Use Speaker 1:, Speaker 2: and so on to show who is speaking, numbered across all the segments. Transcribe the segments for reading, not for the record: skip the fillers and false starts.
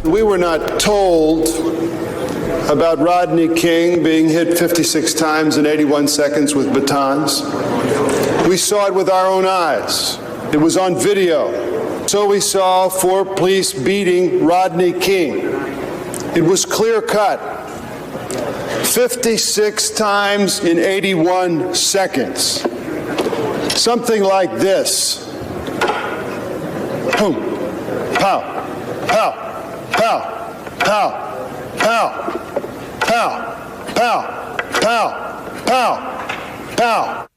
Speaker 1: We were not told about Rodney King being hit 56 times in 81 seconds with batons. We saw it with our own eyes. It was on video. So we saw 4 police beating Rodney King. It was clear-cut. 56 times in 81 seconds. Something like this. Boom, pow, pow. Pow, pow, pow, pow, pow, pow, pow, pow.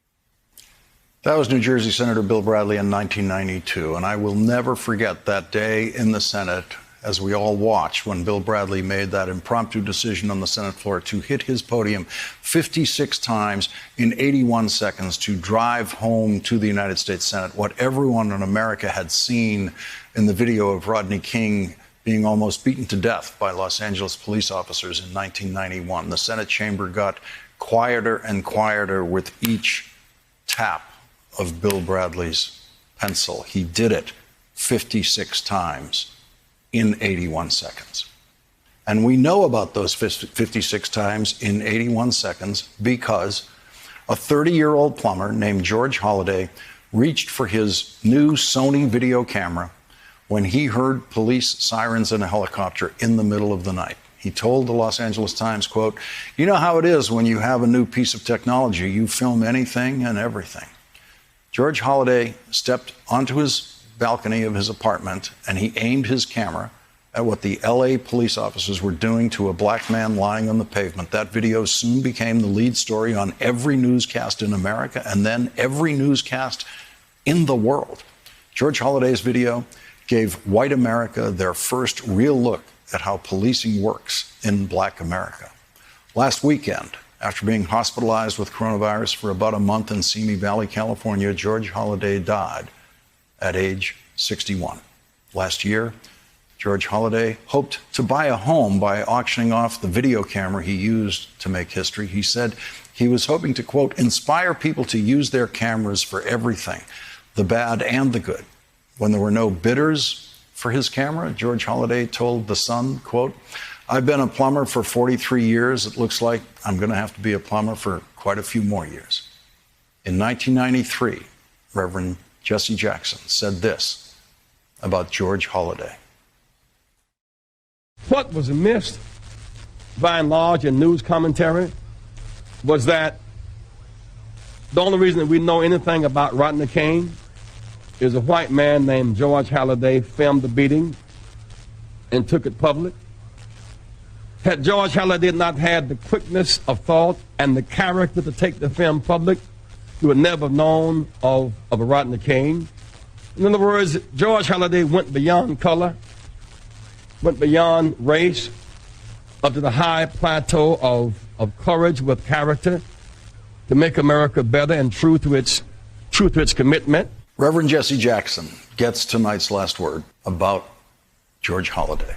Speaker 2: That was New Jersey Senator Bill Bradley in 1992, and I will never forget that day in the Senate as we all watched when Bill Bradley made that impromptu decision on the Senate floor to hit his podium 56 times in 81 seconds to drive home to the United States Senate what everyone in America had seen in the video of Rodney King being almost beaten to death by Los Angeles police officers in 1991. The Senate chamber got quieter and quieter with each tap of Bill Bradley's pencil. He did it 56 times in 81 seconds. And we know about those 56 times in 81 seconds because a 30-year-old plumber named George Holliday reached for his new Sony video camera when he heard police sirens in a helicopter in the middle of the night. He told the Los Angeles Times, quote, "You know how it is when you have a new piece of technology, you film anything and everything." George Holliday stepped onto his balcony of his apartment and he aimed his camera at what the LA police officers were doing to a black man lying on the pavement. That video soon became the lead story on every newscast in America and then every newscast in the world. George Holliday's video gave white America their first real look at how policing works in black America. Last weekend, after being hospitalized with coronavirus for about a month in Simi Valley, California, George Holliday died at age 61. Last year, George Holliday hoped to buy a home by auctioning off the video camera he used to make history. He said he was hoping to, quote, inspire people to use their cameras for everything, the bad and the good. When there were no bidders for his camera, George Holliday told The Sun, quote, "I've been a plumber for 43 years. It looks like I'm going to have to be a plumber for quite a few more years." In 1993, Reverend Jesse Jackson said this about George Holliday.
Speaker 3: What was missed, by and large, in news commentary was that the only reason that we know anything about Rodney King is a white man named George Holliday filmed the beating and took it public. Had George Holliday not had the quickness of thought and the character to take the film public, we would never have known of a Rodney King. In other words, George Holliday went beyond color, went beyond race, up to the high plateau of courage with character to make America better and true to its commitment.
Speaker 2: Reverend Jesse Jackson gets tonight's last word about George Holliday.